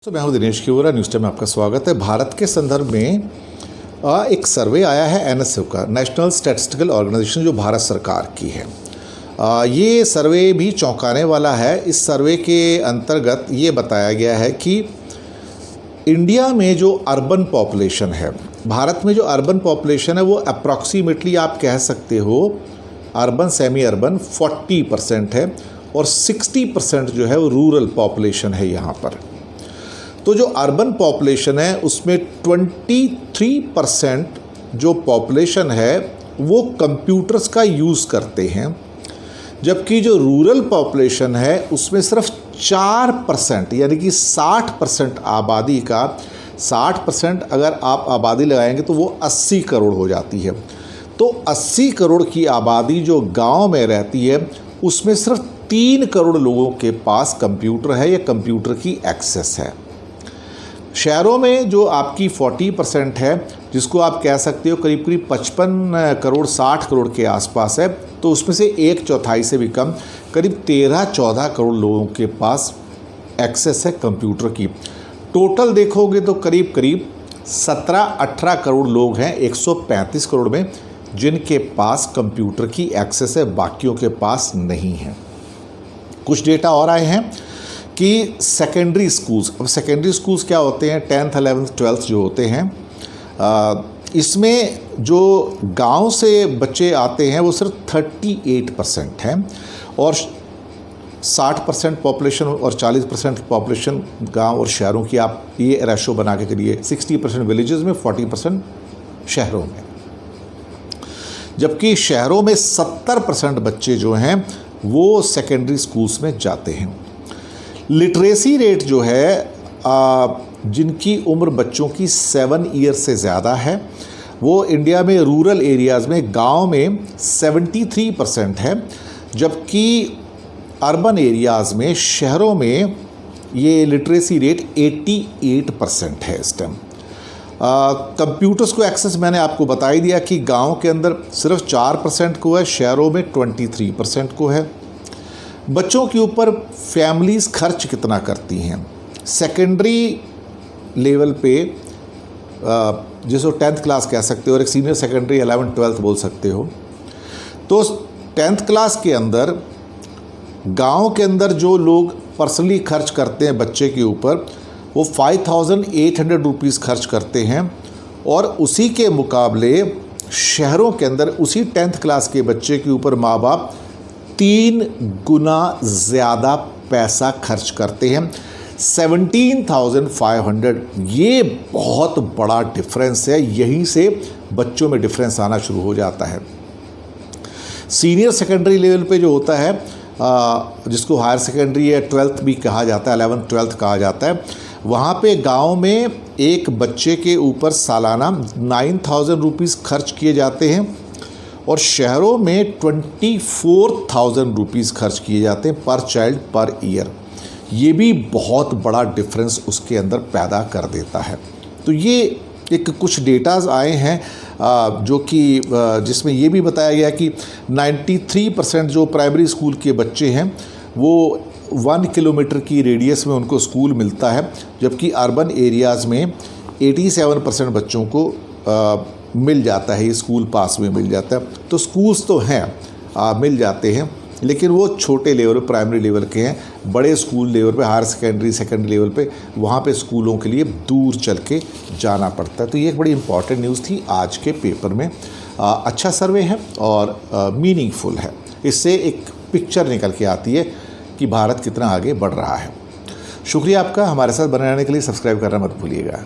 तो मैं हूं दिनेश किवरा, न्यूज़ टाइम में आपका स्वागत है। भारत के संदर्भ में एक सर्वे आया है एनएसओ का, नेशनल स्टैटिस्टिकल ऑर्गेनाइजेशन, जो भारत सरकार की है। ये सर्वे भी चौंकाने वाला है। इस सर्वे के अंतर्गत ये बताया गया है कि इंडिया में जो अर्बन पॉपुलेशन है, भारत में जो अर्बन पॉपुलेशन है वो अप्रॉक्सीमेटली आप कह सकते हो अर्बन सेमी अर्बन 40% है और 60% जो है वो रूरल पॉपुलेशन है यहाँ पर। तो जो अर्बन पॉपुलेशन है उसमें 23% जो पॉपुलेशन है वो कंप्यूटर्स का यूज़ करते हैं, जबकि जो रूरल पॉपुलेशन है उसमें सिर्फ 4% यानी कि 60% आबादी का 60% अगर आप आबादी लगाएंगे तो वो 80 करोड़ हो जाती है। तो 80 करोड़ की आबादी जो गांव में रहती है उसमें सिर्फ 3 करोड़ लोगों के पास कंप्यूटर है या कंप्यूटर की एक्सेस है। शहरों में जो आपकी 40% है, जिसको आप कह सकते हो करीब करीब 55 करोड़ 60 करोड़ के आसपास है, तो उसमें से 1/4 से भी कम करीब 13-14 करोड़ लोगों के पास एक्सेस है कंप्यूटर की। टोटल देखोगे तो करीब करीब 17-18 करोड़ लोग हैं 135 करोड़ में जिनके पास कंप्यूटर की एक्सेस है, बाकियों के पास नहीं है। कुछ डेटा और आए हैं कि सेकेंडरी स्कूल्स, अब सेकेंडरी स्कूल्स क्या होते हैं, 10th 11th 12th जो होते हैं, इसमें जो गांव से बच्चे आते हैं वो सिर्फ 38% हैं और 60% पॉपुलेशन और 40% पॉपुलेशन गांव और शहरों की आप ये रेशो बना के करिए, 60% विलेजेस में, 40% शहरों में। जबकि शहरों में 70% बच्चे जो हैं वो सेकेंडरी स्कूल्स में जाते हैं। लिटरेसी रेट जो है जिनकी उम्र बच्चों की 7 ईयर से ज़्यादा है वो इंडिया में रूरल एरियाज़ में, गांव में 73% है, जबकि अर्बन एरियाज़ में, शहरों में ये लिटरेसी रेट 88% है इस टाइम। कंप्यूटर्स को एक्सेस मैंने आपको बता ही दिया कि गांव के अंदर सिर्फ 4% को है, शहरों में 23% को है। बच्चों के ऊपर फैमिलीज़ खर्च कितना करती हैं सेकेंडरी लेवल पे, जिसको 10th क्लास कह सकते हो, और एक सीनियर सेकेंडरी 11th 12th बोल सकते हो। तो 10th क्लास के अंदर गांव के अंदर जो लोग पर्सनली खर्च करते हैं बच्चे के ऊपर वो 5800 रुपीज़ खर्च करते हैं, और उसी के मुकाबले शहरों के अंदर उसी 10th क्लास के बच्चे के ऊपर माँ बाप 3 गुना ज़्यादा पैसा खर्च करते हैं, 17,500। ये बहुत बड़ा डिफरेंस है, यहीं से बच्चों में डिफरेंस आना शुरू हो जाता है। सीनियर सेकेंडरी लेवल पे जो होता है, जिसको हायर सेकेंडरी या 12th भी कहा जाता है, 11th 12th कहा जाता है, वहाँ पे गांव में एक बच्चे के ऊपर सालाना 9,000 रुपीज़ खर्च किए जाते हैं और शहरों में 24,000 रुपीज़ खर्च किए जाते हैं पर चाइल्ड पर ईयर। ये भी बहुत बड़ा डिफरेंस उसके अंदर पैदा कर देता है। तो ये एक कुछ डेटाज आए हैं जो कि जिसमें ये भी बताया गया कि 93% जो प्राइमरी स्कूल के बच्चे हैं वो 1 किलोमीटर की रेडियस में उनको स्कूल मिलता है, जबकि अर्बन एरियाज़ में 87% बच्चों को मिल जाता है, ये स्कूल पास में मिल जाता है। तो स्कूल्स तो हैं, मिल जाते हैं, लेकिन वो छोटे लेवल, प्राइमरी लेवल के हैं। बड़े स्कूल लेवल पे, हायर सेकेंडरी सेकेंडरी लेवल पे, वहाँ पे स्कूलों के लिए दूर चल के जाना पड़ता है। तो ये एक बड़ी इंपॉर्टेंट न्यूज़ थी आज के पेपर में। अच्छा सर्वे है और मीनिंगफुल है, इससे एक पिक्चर निकल के आती है कि भारत कितना आगे बढ़ रहा है। शुक्रिया आपका, हमारे साथ बने रहने के लिए। सब्सक्राइब करना मत भूलिएगा।